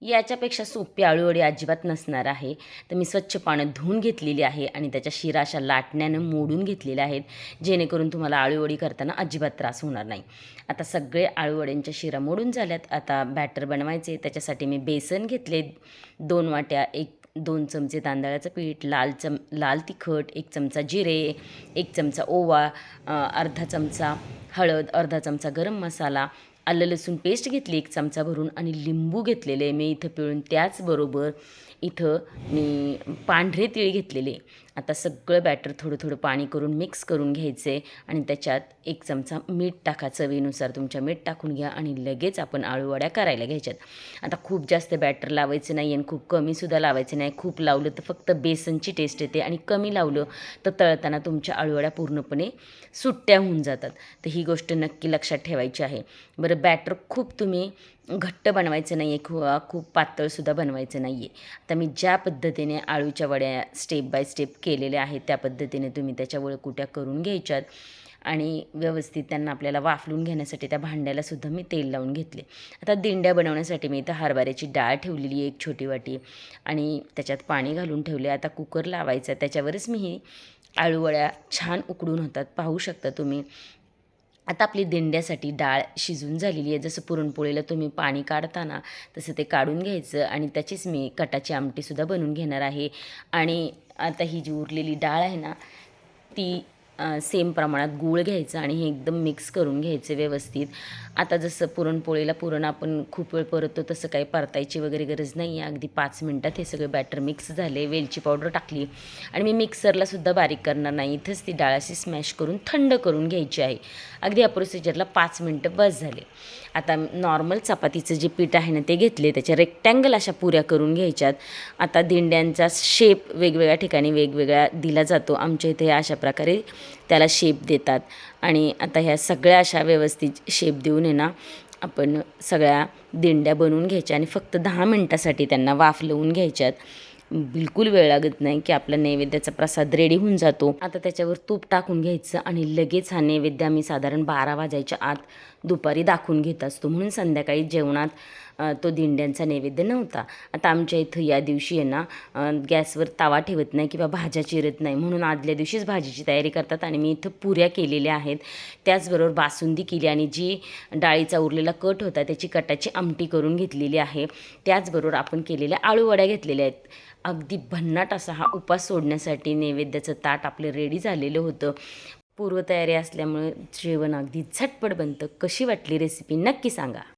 याच्यापेक्षा सोपी आळूवडी अजिबात नसणार आहे. तर मी स्वच्छ पाण्यात धुवून घेतलेली आहे आणि त्याच्या शिरा अशा लाटण्यानं मोडून घेतलेल्या आहेत, जेणेकरून तुम्हाला आळूवडी करताना अजिबात त्रास होणार नाही. आता सगळे आळूवड्यांच्या शिरा मोडून झाल्यात. आता बॅटर बनवायचे. त्याच्यासाठी मी बेसन घेतले 2 वाट्या, 2 चमचे तांदळाचं पीठ, लाल तिखट, 1 चमचा जिरे, 1 चमचा ओवा, अर्धा चमचा हळद, अर्धा चमचा गरम मसाला, आलं लसूण पेस्ट घेतली 1 चमचा भरून आणि लिंबू घेतलेले मी इथं पिळून. त्याचबरोबर इथं मी पांढरे तीळ घेतलेले. आता सगळं बॅटर थोडं थोडं पाणी करून मिक्स करून घ्यायचे आणि त्याच्यात 1 चमचा मीठ टाका. चवीनुसार तुमच्या मीठ टाकून घ्या आणि लगेच आपण आळूवड्या करायला घ्यायच्यात. आता खूप जास्त बॅटर लावायचं नाही आणि खूप कमीसुद्धा लावायचं नाही. खूप लावलं तर फक्त बेसनची टेस्ट येते आणि कमी लावलं तर तळताना तुमच्या आळूवड्या पूर्णपणे सुट्ट्या होऊन जातात. तर ही गोष्ट नक्की लक्षात ठेवायची आहे. बरं, बॅटर खूप तुम्ही घट्ट बनवायचं नाही आहे, खूप पातळसुद्धा बनवायचं नाही आहे. आता मी ज्या पद्धतीने आळूच्या वड्या स्टेप बाय स्टेप केलेल्या आहेत त्या पद्धतीने तुम्ही त्याच्या वळकुट्या करून घ्यायच्यात आणि व्यवस्थित त्यांना आपल्याला वाफलून घेण्यासाठी त्या भांड्यालासुद्धा मी तेल लावून घेतले. आता दिंड्या बनवण्यासाठी मी इथं हरभऱ्याची डाळ ठेवलेली 1 छोटी वाटी आणि त्याच्यात पाणी घालून ठेवले. आता कुकर लावायचा. त्याच्यावरच मी ही आळूवड्या छान उकडून होतात, पाहू शकता तुम्ही. आता आपली दिंड्यासाठी डाळ शिजून झालेली आहे. जसं पुरणपोळीला तुम्ही पाणी काढता ना, तसं ते काढून घ्यायचं आणि त्याचीच मी कटाची आमटीसुद्धा बनवून घेणार आहे. आणि आता ही जी उरलेली डाळ आहे ना, ती सेम प्रमाणात गूळ घ्यायचं आणि हे एकदम मिक्स करून घ्यायचं व्यवस्थित. आता जसं पुरणपोळीला पुरण आपण खूप वेळ परततो तसं काही परतायची वगैरे गरज नाही आहे. अगदी 5 मिनटात हे सगळे बॅटर मिक्स झाले. वेलची पावडर टाकली आणि मी मिक्सरलासुद्धा बारीक करणार नाही. इथंच ती डाळ अशी स्मॅश करून थंड करून घ्यायची आहे. अगदी या प्रोसिजरला 5 मिनटं बस झाले. आता नॉर्मल चपातीचं जे पीठ आहे ना ते घेतले, त्याच्या रेक्टँगल अशा पुऱ्या करून घ्यायच्यात. आता दिंड्यांचा शेप वेगवेगळ्या ठिकाणी वेगवेगळा दिला जातो. आमच्या इथे अशा प्रकारे त्याला शेप देतात आणि आता ह्या सगळ्या अशा व्यवस्थित शेप देऊन आहे ना आपण सगळ्या दिंड्या बनवून घ्यायच्या आणि फक्त 10 मिनटासाठी त्यांना वाफ लावून घ्यायच्यात. बिलकुल वेळ लागत नाही की आपला नैवेद्याचा प्रसाद रेडी होऊन जातो. आता त्याच्यावर तूप टाकून घ्यायचं आणि लगेच हा नैवेद्य आम्ही साधारण 12 वाजायच्या आत दुपारी दाखवून घेत असतो. म्हणून संध्याकाळी जेवणात तो दिंड्यांचा नैवेद्य नव्हता. आता आमच्या इथं या दिवशी आहे ना गॅसवर तवा ठेवत नाही किंवा भाज्या चिरत नाही, म्हणून आदल्या दिवशीच भाजीची तयारी करतात आणि मी इथं पुऱ्या केलेल्या आहेत. त्याचबरोबर बासुंदी केली आणि जी डाळीचा उरलेला कट होता त्याची कटाची आमटी करून घेतलेली आहे. त्याचबरोबर आपण केलेल्या आळूवड्या घेतलेल्या आहेत. अगदी भन्नाट असा हा उपास सोडण्यासाठी नैवेद्याचं ताट आपलं रेडी झालेलं होतं. पूर्वतयारी असल्यामुळे जेवण अगदी झटपट बनतं. कशी वाटली रेसिपी नक्की सांगा.